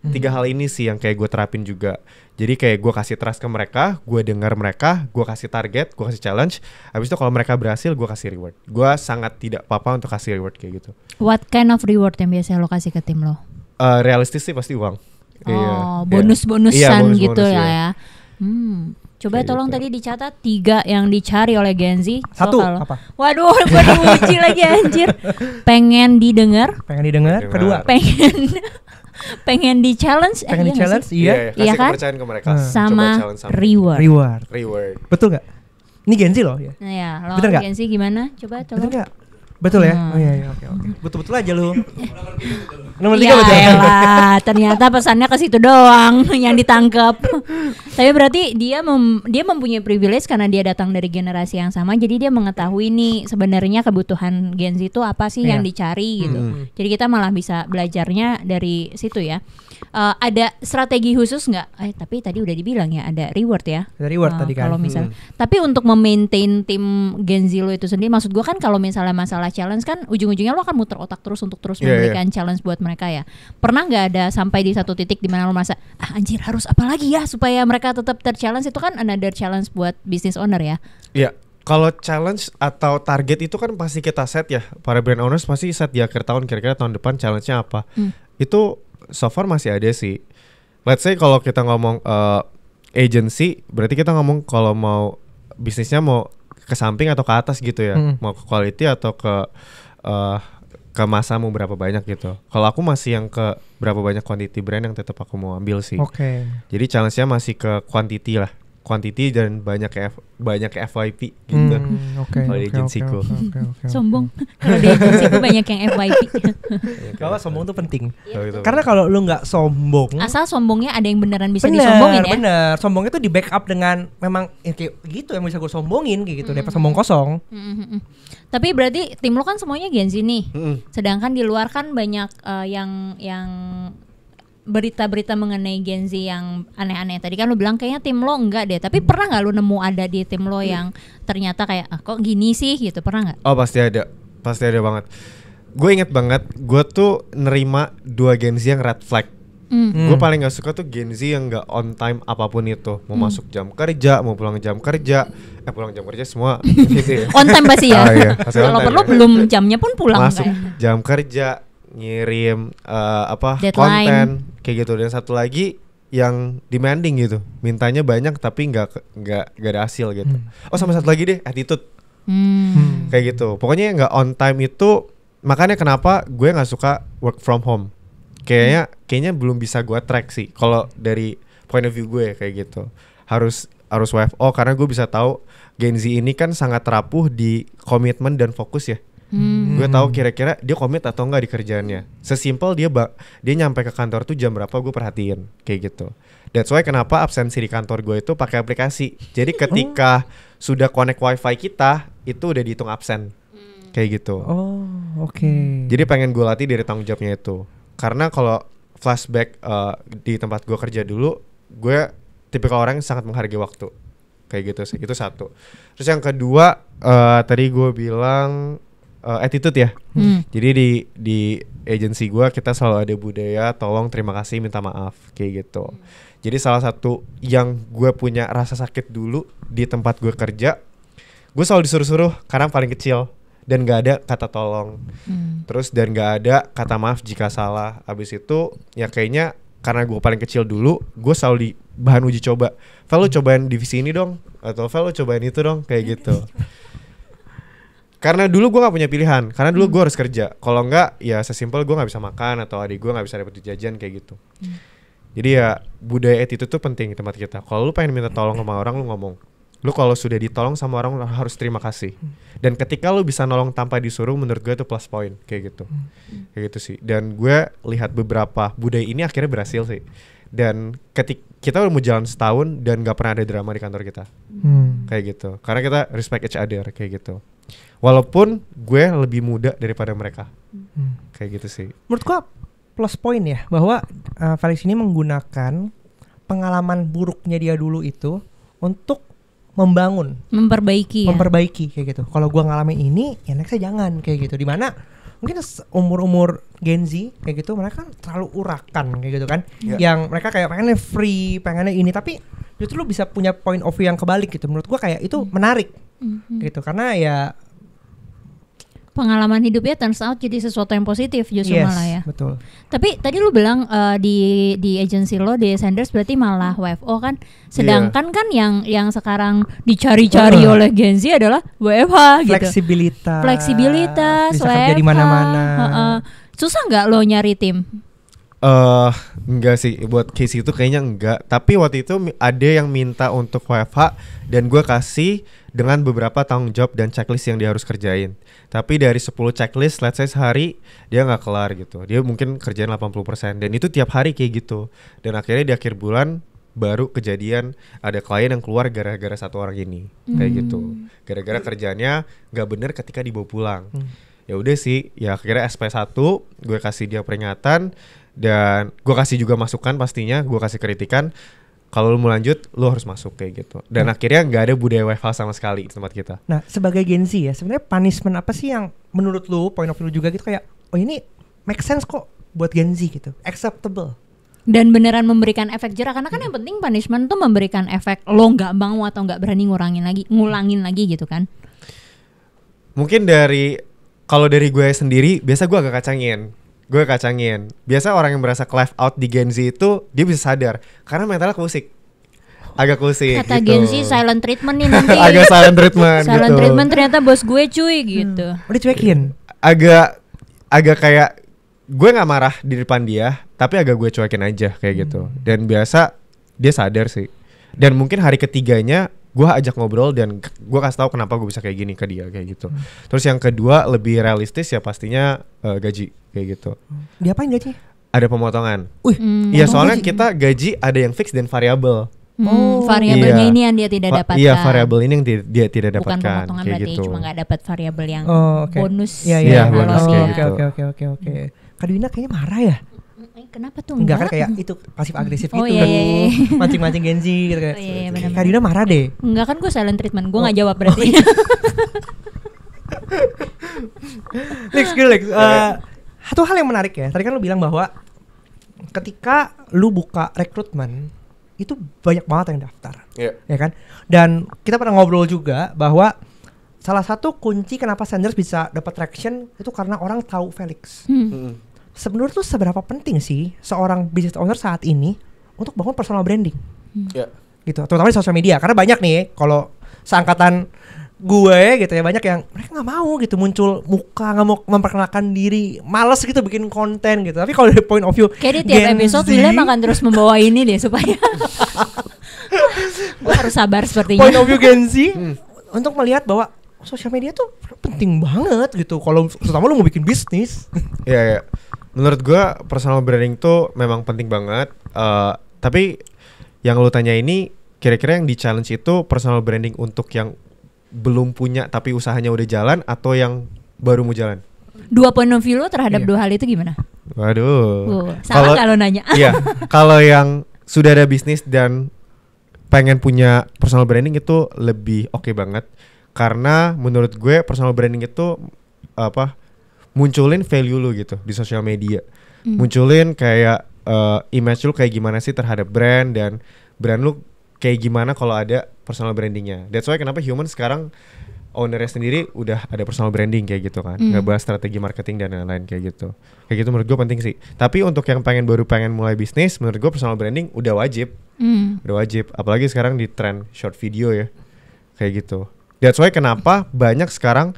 3 hal ini sih yang kayak gue terapin juga. Jadi kayak gue kasih trust ke mereka, gue dengar mereka, gue kasih target, gue kasih challenge. Abis itu kalau mereka berhasil, gue kasih reward. Gue sangat tidak apa-apa untuk kasih reward kayak gitu. What kind of reward yang biasanya lo kasih ke tim lo? Realistis sih pasti uang. Bonus-bonusan gitu ya. Coba kayak tolong gitu. tadi dicatat 3 yang dicari oleh Gen Z. 1 apa? Waduh, gue diuji lagi anjir. Pengen didengar. Kedua pengen di challenge. Iya. Kasih kan? kepercayaan ke mereka. Sama reward. Betul gak? Ini Gen Z loh ya. Lo Betul gak? Gen Z gimana? Coba tolong. Betul gak? Betul ya? Oh iya, oke. Betul-betul aja lu. Nomor 3 ya betul. Elah, ternyata pesannya ke situ doang yang ditangkap. Tapi berarti dia mempunyai privilege karena dia datang dari generasi yang sama. Jadi dia mengetahui nih sebenarnya kebutuhan Gen Z itu apa sih yang dicari gitu. Jadi kita malah bisa belajarnya dari situ ya. Ada strategi khusus nggak? Tapi tadi udah dibilang ya ada reward ya. Ada reward tadi kan. Kalau misal, tapi untuk memaintain tim Gen Z lo itu sendiri, maksud gue kan kalau misalnya masalah challenge kan ujung-ujungnya lo akan muter otak terus untuk terus memberikan challenge buat mereka ya. Pernah nggak ada sampai di satu titik di mana lo merasa anjir harus apa lagi ya supaya mereka tetap ter-challenge? Itu kan another challenge buat business owner ya. Iya. Kalau challenge atau target itu kan pasti kita set ya. Para brand owners pasti set di akhir tahun kira-kira tahun depan challenge-nya apa. Itu so far masih ada sih. Let's say kalau kita ngomong agency, berarti kita ngomong kalau mau bisnisnya mau ke samping atau ke atas gitu ya. Mau ke quality atau ke masa mau berapa banyak gitu. Kalau aku masih yang ke berapa banyak quantity brand yang tetap aku mau ambil sih. Jadi challenge-nya masih ke quantity lah. Quantity dan banyak FYP gitu. Kalau di agensiku. Sombong. Kalau di agensiku banyak yang FYP. Kalau sombong tuh penting. Karena kalau lu nggak sombong, asal sombongnya ada yang beneran bisa disombongin ya. Bener. Sombongnya tuh di backup dengan memang kayak gitu yang bisa gue sombongin kayak gitu. Daripada sombong kosong. Tapi berarti tim lo kan semuanya Gen Z nih. Sedangkan di luar kan banyak yang berita-berita mengenai Gen Z yang aneh-aneh. Tadi kan lu bilang kayaknya tim lo enggak deh. Tapi pernah nggak lu nemu ada di tim lo yang ternyata kayak kok gini sih gitu? Pernah nggak? Oh pasti ada banget. Gue inget banget, gue tuh nerima 2 Gen Z yang red flag. Gue paling gak suka tuh Gen Z yang gak on time apapun itu. Mau masuk jam kerja, mau pulang jam kerja. Pulang jam kerja semua gitu ya. On time pasti ya. Iya. Kalau perlu belum jamnya pun pulang. Masuk jam kerja, ngirim konten kayak gitu. Dan satu lagi yang demanding gitu, mintanya banyak tapi nggak ada hasil gitu. Sama satu lagi deh, attitude. Kayak gitu. Pokoknya nggak on time itu, makanya kenapa gue nggak suka work from home. Kayaknya belum bisa gue track sih. Kalau dari point of view gue kayak gitu. Harus WFO karena gue bisa tahu Gen Z ini kan sangat rapuh di komitmen dan fokus ya. Gue tahu kira-kira dia komit atau enggak di kerjaannya. Sesimpel dia nyampe ke kantor tuh jam berapa gue perhatiin kayak gitu. That's why kenapa absensi di kantor gue itu pakai aplikasi. Jadi ketika sudah connect wifi kita itu udah dihitung absen kayak gitu. Jadi pengen gue latih dari tanggung jawabnya itu. Karena kalau flashback di tempat gue kerja dulu, gue tipikal orang yang sangat menghargai waktu kayak gitu sih. Itu satu. Terus yang kedua tadi gue bilang attitude ya. Jadi di agensi gue kita selalu ada budaya tolong, terima kasih, minta maaf kayak gitu. Jadi salah satu yang gue punya rasa sakit dulu di tempat gue kerja, gue selalu disuruh-suruh karena paling kecil dan gak ada kata tolong. Terus dan gak ada kata maaf jika salah. Abis itu ya kayaknya karena gue paling kecil dulu, gue selalu di bahan uji coba. Vel, lu cobain divisi ini dong, atau Vel, lu cobain itu dong, kayak gitu. Karena dulu gue gak punya pilihan, karena dulu gue harus kerja. Kalau enggak ya sesimpel gue gak bisa makan atau adik gue gak bisa dapet jajan kayak gitu. Jadi ya budaya attitude tuh penting di tempat kita. Kalau lu pengen minta tolong sama orang, lu ngomong. Lu kalau sudah ditolong sama orang, lu harus terima kasih. Dan ketika lu bisa nolong tanpa disuruh, menurut gue itu plus point kayak gitu. Kayak gitu sih. Dan gue lihat beberapa budaya ini akhirnya berhasil sih. Dan kita udah mau jalan setahun dan gak pernah ada drama di kantor kita. Kayak gitu. Karena kita respect each other kayak gitu. Walaupun gue lebih muda daripada mereka. Kayak gitu sih. Menurut gue plus point ya, bahwa Felix ini menggunakan pengalaman buruknya dia dulu itu untuk memperbaiki kayak gitu. Kalau gue ngalamin ini, ya nextnya jangan kayak gitu. Dimana mungkin umur Gen Z kayak gitu, mereka kan terlalu urakan kayak gitu kan. Yang mereka kayak pengennya free, pengennya ini, tapi justru lu bisa punya point of view yang kebalik gitu. Menurut gue kayak itu menarik gitu, karena ya pengalaman hidupnya turns out jadi sesuatu yang positif justru malah ya. Betul. Tapi tadi lu bilang di agensi lo di Sanders berarti malah WFO kan. Sedangkan kan yang sekarang dicari-cari oleh Gen Z adalah WFH gitu. Fleksibilitas, bisa kerja di mana-mana. Susah nggak lo nyari tim? Enggak sih, buat case itu kayaknya enggak. Tapi waktu itu ada yang minta untuk WFH dan gue kasih dengan beberapa tanggung jawab dan checklist yang dia harus kerjain. Tapi dari 10 checklist, let's say sehari dia gak kelar gitu. Dia mungkin kerjain 80%. Dan itu tiap hari kayak gitu. Dan akhirnya di akhir bulan baru kejadian ada klien yang keluar gara-gara satu orang ini. Kayak gitu. Gara-gara kerjanya gak bener ketika dibawa pulang. Ya udah sih, ya akhirnya SP1 gue kasih dia peringatan. Dan gue kasih juga masukan pastinya, gue kasih kritikan. Kalau lu mau lanjut, lu harus masuk kayak gitu. Dan akhirnya nggak ada budaya WFH sama sekali di tempat kita. Nah, sebagai Gen Z ya, sebenarnya punishment apa sih yang menurut lu, point of view juga gitu, kayak oh ini make sense kok buat Gen Z gitu, acceptable. Dan beneran memberikan efek jerah, karena kan yang penting punishment tuh memberikan efek lo nggak mau atau nggak berani ngulangin lagi gitu kan. Mungkin kalau dari gue sendiri, biasa gue agak kacangin. Biasa orang yang merasa left out di Gen Z itu dia bisa sadar karena mentalnya kusik. Agak kusik kata gitu. Gen Z silent treatment nih nanti. Agak silent treatment silent gitu. treatment ternyata bos gue cuy gitu. Udah cuekin. Agak kayak gue gak marah di depan dia, tapi agak gue cuekin aja kayak gitu. Dan biasa dia sadar sih. Dan mungkin hari ketiganya gue ajak ngobrol dan gue kasih tahu kenapa gue bisa kayak gini ke dia kayak gitu. Terus yang kedua lebih realistis ya pastinya gaji kayak gitu. Diapain gaji? Ada pemotongan. Iya soalnya kita gaji ada yang fix dan variabel. Variabelnya ini yang dia tidak dapatkan. Iya, variabel ini yang dia tidak dapatkan. Bukan pemotongan kayak berarti gitu. cuma nggak dapat variabel yang bonus. Iya, bonus kayak gitu. Oke. Kak Dwina kayaknya marah ya? Kenapa tuh? Enggak kan kayak itu pasif agresif gitu. Iya. Mancing-mancing Gen Z gitu kayak. Bener-bener. Kak Dwina marah deh. Enggak kan gue silent treatment, gue nggak jawab berarti. Lex. Satu hal yang menarik ya. Tadi kan lu bilang bahwa ketika lu buka rekrutmen itu banyak banget yang daftar, ya kan? Dan kita pernah ngobrol juga bahwa salah satu kunci kenapa Sanders bisa dapat traction itu karena orang tahu Felix. Sebenarnya tuh seberapa penting sih seorang business owner saat ini untuk bangun personal branding, gitu, terutama di sosial media, karena banyak nih kalau seangkatan gue gitu ya, banyak yang mereka nggak mau gitu muncul muka, nggak mau memperkenalkan diri, males gitu bikin konten gitu. Tapi kalau dari point of view kayak di tiap episode William akan terus membawa ini deh supaya gue harus sabar sepertinya. Point of view Gen Z untuk melihat bahwa sosial media tuh penting banget gitu kalau terutama lu mau bikin bisnis. Ya. Menurut gue personal branding tuh memang penting banget. Tapi yang lu tanya ini kira-kira yang di challenge itu personal branding untuk yang belum punya tapi usahanya udah jalan atau yang baru mau jalan? Dua point of view lo terhadap dua hal itu gimana? Waduh. Salah kalau nanya. Iya, kalau yang sudah ada bisnis dan pengen punya personal branding itu lebih oke banget. Karena menurut gue personal branding itu munculin value lu gitu di sosial media. Munculin kayak image lu kayak gimana sih terhadap brand, dan brand lu kayak gimana kalau ada personal brandingnya. That's why kenapa Human sekarang ownernya sendiri udah ada personal branding kayak gitu kan, ngebahas strategi marketing dan lain-lain kayak gitu. Kayak gitu menurut gue penting sih. Tapi untuk yang pengen mulai bisnis, menurut gue personal branding udah wajib. Udah wajib, apalagi sekarang di trend short video ya, kayak gitu. That's why kenapa banyak sekarang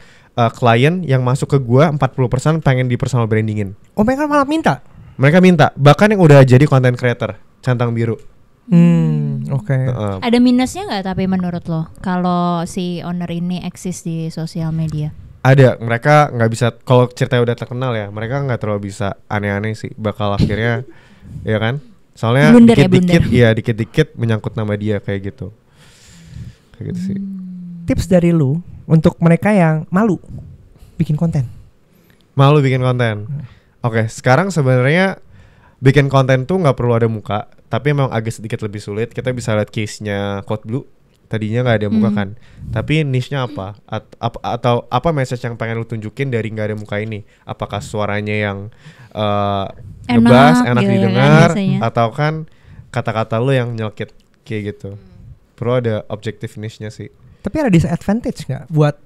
klien yang masuk ke gue 40% pengen di personal brandingin. Oh, mereka malah minta? Mereka minta, bahkan yang udah jadi content creator, centang biru. Oke. Ada minusnya nggak tapi menurut lo kalau si owner ini eksis di sosial media? Ada, mereka nggak bisa, kalau ceritanya udah terkenal ya, mereka nggak terlalu bisa aneh-aneh sih, bakal akhirnya ya kan, soalnya dikit-dikit menyangkut nama dia kayak gitu sih. Tips dari lu untuk mereka yang malu bikin konten. Oke, sekarang sebenarnya bikin konten tuh nggak perlu ada muka, tapi memang agak sedikit lebih sulit. Kita bisa lihat case-nya Code Blue, tadinya nggak ada muka kan, tapi niche-nya apa? Atau apa message yang pengen lu tunjukin dari nggak ada muka ini? Apakah suaranya yang ngebas, enak gitu didengar, kan, atau kan kata-kata lu yang nyelkit kayak gitu? Perlu ada objective niche-nya sih. Tapi ada disadvantage nggak buat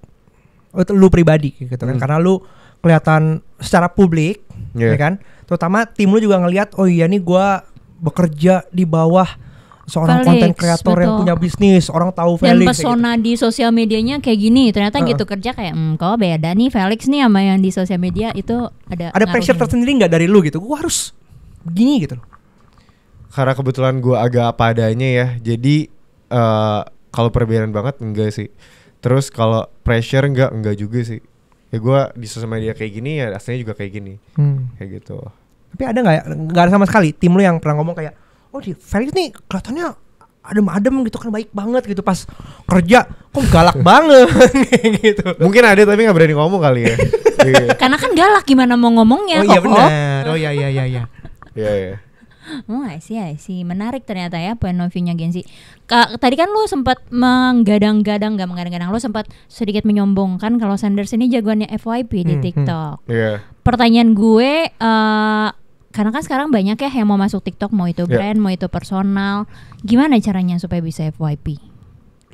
lu pribadi gitu kan? Karena lu kelihatan secara publik, ya kan? Terutama tim lu juga ngelihat, oh iya nih gue bekerja di bawah seorang konten kreator yang punya bisnis, orang tahu Felix. Dan persona gitu di sosial medianya kayak gini, ternyata gitu kerja kayak, kok beda nih Felix nih sama yang di sosial media itu ada pressure tersendiri nggak dari lu gitu? Gue harus begini gitu. Karena kebetulan gue agak apa adanya ya, jadi kalau perbedaan banget enggak sih. Terus kalau pressure enggak juga sih. Ya gue di sosial media kayak gini ya aslinya juga kayak gini, kayak gitu. Tapi ada nggak ada sama sekali tim lu yang pernah ngomong kayak, oh di Felix nih kelihatannya adem-adem gitu kan, baik banget gitu, pas kerja kok galak banget gitu. Mungkin ada tapi nggak berani ngomong kali ya. Karena kan galak, gimana mau ngomongnya? Oh iya benar. Oh iya. Iya. Oh I see. Menarik ternyata ya point of view-nya Gen Z. Tadi kan lo sempat menggadang-gadang lo sempat sedikit menyombongkan kalau Sanders ini jagoannya FYP di TikTok. Pertanyaan gue, karena kan sekarang banyak ya yang mau masuk TikTok, mau itu brand, mau itu personal. Gimana caranya supaya bisa FYP?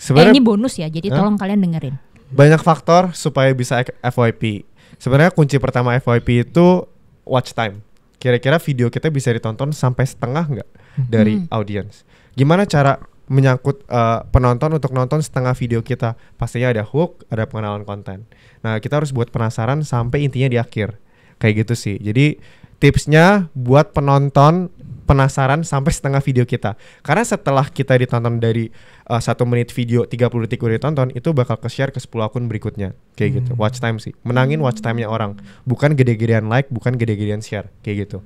Ini bonus ya, jadi tolong kalian dengerin. Banyak faktor supaya bisa FYP. Sebenarnya kunci pertama FYP itu watch time. Kira-kira video kita bisa ditonton sampai setengah nggak dari audience? Gimana cara menyangkut penonton untuk nonton setengah video kita? Pastinya ada hook, ada pengenalan konten. Nah, kita harus buat penasaran sampai intinya di akhir. Kayak gitu sih. Jadi tipsnya buat penonton penasaran sampai setengah video kita. Karena setelah kita ditonton dari 1 menit video 30 detik udah ditonton, itu bakal ke-share ke 10 akun berikutnya. Kayak gitu. Watch time sih. Menangin watch time-nya orang. Bukan gede-gedean like, bukan gede-gedean share. Kayak gitu.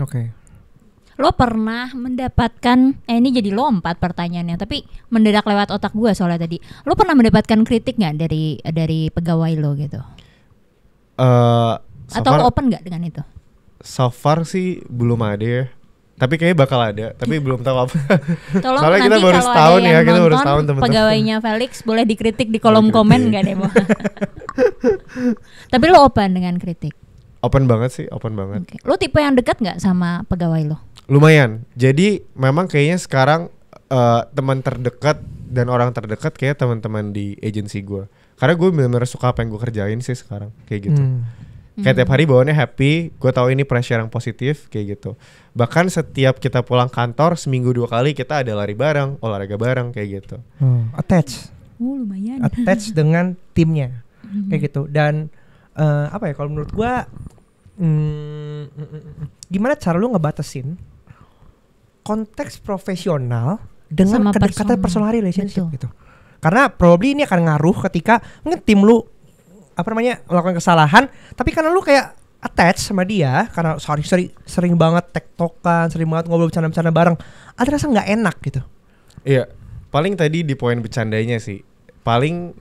Oke. Lo pernah mendapatkan, ini jadi lompat pertanyaannya, tapi mendadak lewat otak gue soalnya tadi. Lo pernah mendapatkan kritik gak dari pegawai lo gitu? Atau lo open gak dengan itu? So far sih belum ada ya. Tapi kayaknya bakal ada, tapi belum tahu apa. Tolong soalnya nanti kita baru kalau setahun ada yang kita baru nonton setahun teman-teman. Pegawainya Felix boleh dikritik di kolom komen gak deh? Tapi lo open dengan kritik? Open banget sih, open banget. Okay. Lo tipe yang dekat nggak sama pegawai lo? Lumayan. Jadi memang kayaknya sekarang teman terdekat dan orang terdekat kayak teman-teman di agensi gue. Karena gue benar-benar suka apa yang gue kerjain sih sekarang kayak gitu. Kayak tiap hari bawaannya happy, gue tahu ini pressure yang positif kayak gitu. Bahkan setiap kita pulang kantor seminggu 2 kali kita ada lari bareng, olahraga bareng kayak gitu. Attach. Lumayan. Attach dengan timnya kayak gitu. Dan apa ya kalau menurut gue gimana cara lu ngebatasin konteks profesional dengan kedekatan personal relationship gitu. Karena probably ini akan ngaruh ketika mungkin tim lu melakukan kesalahan, tapi karena lu kayak attach sama dia karena sering banget tektokan, sering banget ngobrol bercanda-bercanda bareng, ada rasa nggak enak gitu. Iya, paling tadi di poin bercandanya sih. Paling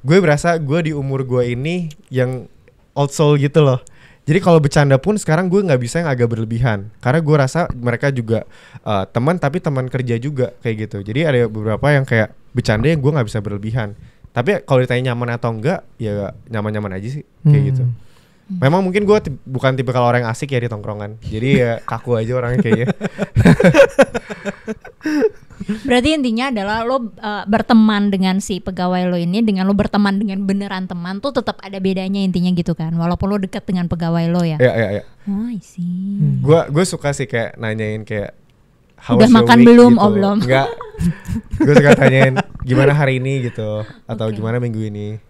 gue berasa gue di umur gue ini yang old soul gitu loh. Jadi kalau bercanda pun sekarang gue nggak bisa yang agak berlebihan, karena gue rasa mereka juga teman tapi teman kerja juga kayak gitu. Jadi ada beberapa yang kayak bercanda yang gue nggak bisa berlebihan. Tapi kalau ditanya nyaman atau enggak, ya nyaman-nyaman aja sih kayak gitu. Memang mungkin gue bukan tipe kalau orang yang asik ya di tongkrongan. Jadi ya kaku aja orangnya kayaknya. Berarti intinya adalah lo berteman dengan si pegawai lo ini, dengan lo berteman dengan beneran teman tuh tetap ada bedanya intinya gitu kan. Walaupun lo dekat dengan pegawai lo ya. Iya. Oh, I see. Gue suka sih kayak nanyain kayak udah makan belum? Gitu. Oh belum. Enggak. Gue suka tanyain gimana hari ini gitu atau gimana minggu ini.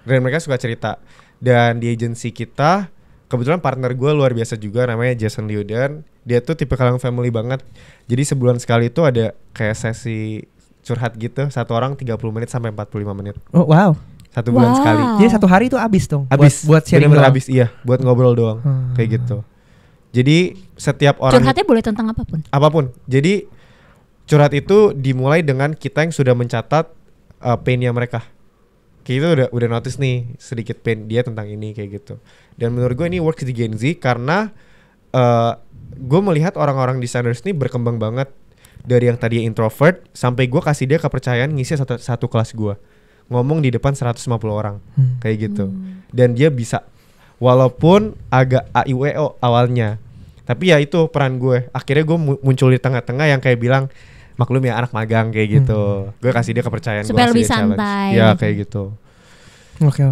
Dan mereka suka cerita. Dan di agensi kita kebetulan partner gue luar biasa juga, namanya Jason Liudan. Dia tuh tipe yang family banget. Jadi sebulan sekali itu ada kayak sesi curhat gitu, satu orang 30 menit sampai 45 menit. Oh wow. Satu bulan sekali. Jadi satu hari itu habis dong. Habis buat sharing doang. Habis, iya, buat ngobrol doang. Kayak gitu. Jadi setiap orang curhatnya boleh tentang apapun. Apapun. Jadi curhat itu dimulai dengan kita yang sudah mencatat pain-nya mereka. Kita udah notice nih sedikit pain dia tentang ini kayak gitu. Dan menurut gue ini works di Gen Z karena gue melihat orang-orang designers ini berkembang banget dari yang tadi introvert sampai gue kasih dia kepercayaan ngisi satu kelas gue, ngomong di depan 150 orang kayak gitu. Dan dia bisa walaupun agak AIWO awalnya, tapi ya itu peran gue. Akhirnya gue muncul di tengah-tengah yang kayak bilang maklum ya anak magang kayak gitu. Gue kasih dia kepercayaan supaya lebih santai. Ya kayak gitu. Oke.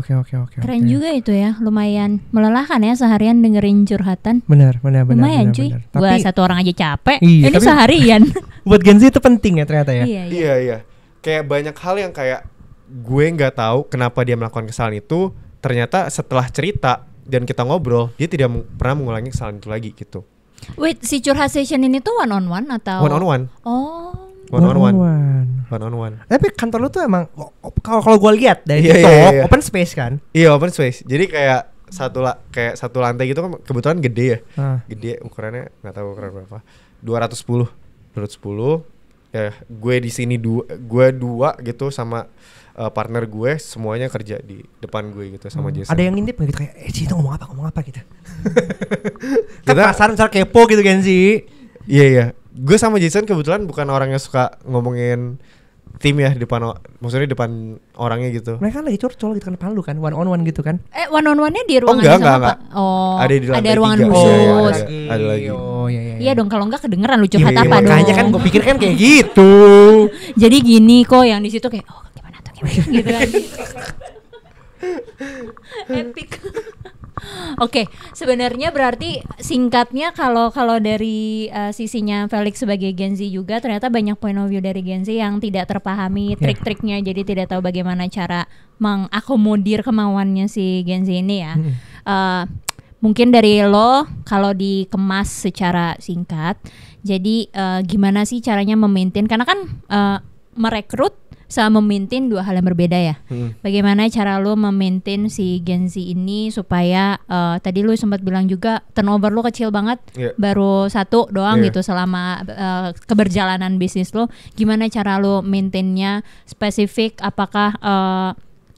Keren juga itu ya, lumayan melelahkan ya seharian dengerin curhatan. Benar. Lumayan cuy. Gua satu orang aja capek. Iya, ini seharian. Buat Gen Z itu penting ya ternyata ya. Iya. Kayak banyak hal yang kayak gue nggak tahu kenapa dia melakukan kesalahan itu. Ternyata setelah cerita dan kita ngobrol, dia tidak pernah mengulangi kesalahan itu lagi gitu. Wait, si curhat session ini tuh one on one atau? One on one. Oh. One on one. Tapi kantor lu tuh emang kalau gue lihat dari iya. open space kan? Iya open space. Jadi kayak satu lantai gitu kan kebetulan gede ya. Gede ukurannya nggak tahu ukuran berapa. 210. Ya gue di sini gue dua gitu sama partner gue semuanya kerja di depan gue gitu sama Jason. Ada yang ngintip nggak gitu kayak itu ngomong apa gitu. Kita penasaran misalnya kepo gitu kan sih. Iya. Gue sama Jason kebetulan bukan orang yang suka ngomongin tim ya maksudnya depan orangnya gitu. Mereka lagi curcol gitu kan depan lu kan, one on one gitu kan. One on one-nya di ruangan enggak. Oh, ada di ada ruangan 3. khusus. Ada lagi. Oh iya. Iya dong, kalau enggak kedengeran lu curhat apa dong. Makanya kan gue pikir kan kayak gitu. Jadi gini kok yang di situ kayak gimana tuh gitu kan. Epic. Oke, sebenarnya berarti singkatnya kalau dari sisinya Felix sebagai Gen Z juga ternyata banyak point of view dari Gen Z yang tidak terpahami trik-triknya, jadi tidak tahu bagaimana cara mengakomodir kemauannya si Gen Z ini ya. Mungkin dari lo kalau dikemas secara singkat, jadi gimana sih caranya memaintain, karena kan merekrut sama memaintain dua hal yang berbeda ya. Bagaimana cara lo memaintain si Gen Z ini supaya tadi lo sempat bilang juga turnover lo kecil banget, baru 1 doang gitu selama keberjalanan bisnis lo. Gimana cara lo maintainnya spesifik? Apakah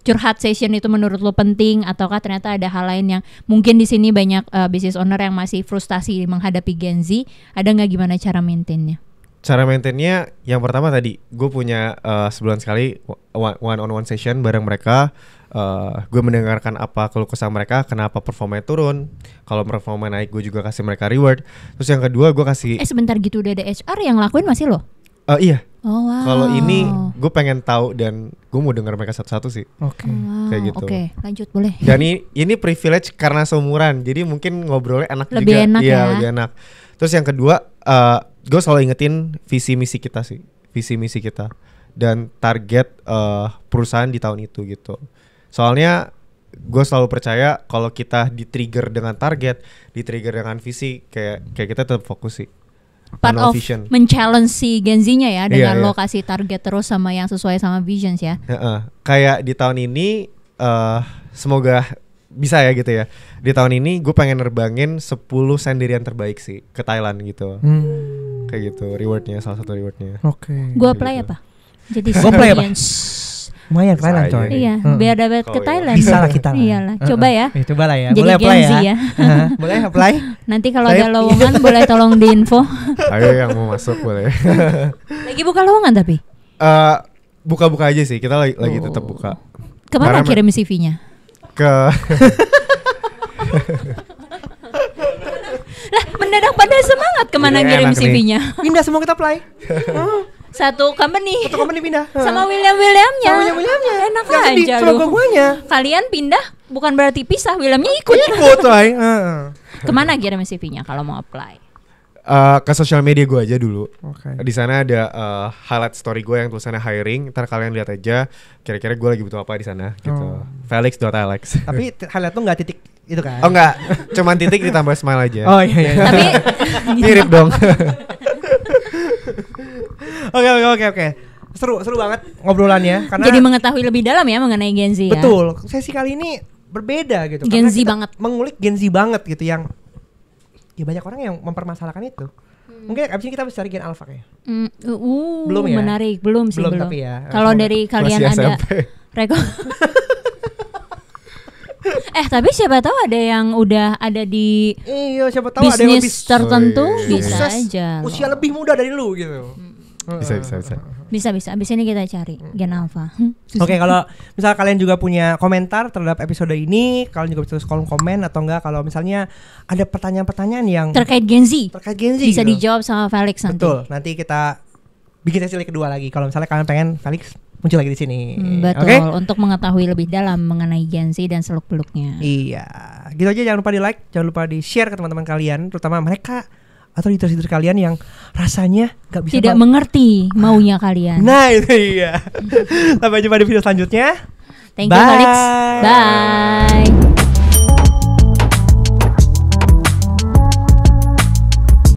curhat session itu menurut lo penting ataukah ternyata ada hal lain yang mungkin di sini banyak business owner yang masih frustasi menghadapi Gen Z? Ada nggak gimana cara maintainnya? Cara maintainnya yang pertama tadi gue punya sebulan sekali one on one session bareng mereka. Gue mendengarkan apa keluh kesah mereka, kenapa performanya turun. Kalau performa naik gue juga kasih mereka reward. Terus yang kedua gue kasih sebentar gitu udah ada HR yang lakuin masih lo? Iya. Oh wow. Kalau ini gue pengen tahu dan gue mau dengar mereka satu-satu sih. Oke. Wow, kayak gitu. Oke, lanjut boleh. Dan ini privilege karena seumuran, jadi mungkin ngobrolnya enak lebih juga. Enak iya, ya. lebih enak. Terus yang kedua, gue selalu ingetin visi misi kita sih, visi misi kita dan target perusahaan di tahun itu gitu. Soalnya gue selalu percaya kalau kita di-trigger dengan target, di-trigger dengan visi, kayak kita tetap fokus sih. Part of vision. Men-challenge si Gen Z-nya ya dengan Iya. lokasi target terus sama yang sesuai sama visions ya. Kayak di tahun ini semoga bisa ya gitu ya. Di tahun ini gue pengen nerbangin 10 sendirian terbaik sih ke Thailand gitu. Kayak gitu rewardnya, salah satu rewardnya. Oke. Gue apply apa? Jadi Gua apply apa? sendirian. Lumayan Thailand coy. Iya, biar dapat ke Thailand. Bisa lah kita lah. Iyalah, coba ya. Coba lah ya. Jadi Boleh apply Gen Z ya. Boleh apply. Nanti kalau ada lowongan boleh tolong diinfo. Ayo yang mau masuk boleh. Lagi buka lowongan tapi? Buka-buka aja sih, kita lagi tetap buka. Kemana kirim CV-nya? Ke Lah mendadak pada semangat kemana Ini kirim enak nih. CV-nya? Pindah semua kita apply. Satu company. Satu company pindah. Sama William-nya. Sama William-nya. Enak Yang sedih, aja sama lu. guanya. Kalian pindah bukan berarti pisah, Williamnya ikut. Ikut coy. Kemana kirim CV-nya kalau mau apply? ke sosial media gue aja dulu. Oke. Di sana ada highlight story gue yang tulisannya hiring. Ntar kalian lihat aja kira-kira gue lagi butuh apa di sana gitu. Felix.alex. Tapi highlight tuh nggak titik itu kan? Oh enggak, cuman titik ditambah smile aja. Oh iya. Tapi Mirip dong. Oke. Seru banget ngobrolannya karena jadi mengetahui lebih dalam ya mengenai Gen Z ya. betul. Sesi kali ini berbeda gitu. Gen karena Z kita banget. Mengulik Gen Z banget gitu yang ya banyak orang yang mempermasalahkan itu. Mungkin abis ini kita bisa cari Gen Alpha kayak. Belum ya? menarik, belum sih belum. Tapi ya. Kalau dari kalian Masih ada SMP. rekor. Tapi siapa tahu ada yang udah ada di Iya, siapa tahu ada yang lebih bisnis tertentu Oh, iya. bisa sukses, aja. loh. usia lebih muda dari lu gitu. Bisa. Bisa. Abis ini kita cari Gen Alpha. Oke, kalau misal kalian juga punya komentar terhadap episode ini, kalian juga bisa tulis kolom komen atau enggak kalau misalnya ada pertanyaan-pertanyaan yang terkait Gen Z Gen Z bisa gitu. dijawab sama Felix nanti. Betul. Nanti kita bikin sesi kedua lagi kalau misalnya kalian pengen Felix muncul lagi di sini. Betul, Oke? untuk mengetahui lebih dalam mengenai Gen Z dan seluk-beluknya. Iya. Gitu aja, jangan lupa di-like, jangan lupa di-share ke teman-teman kalian, terutama mereka atau leader-leader kalian yang rasanya gak bisa Tidak mengerti maunya kalian. Nah, itu iya. Sampai jumpa di video selanjutnya. Thank you Felix. Bye.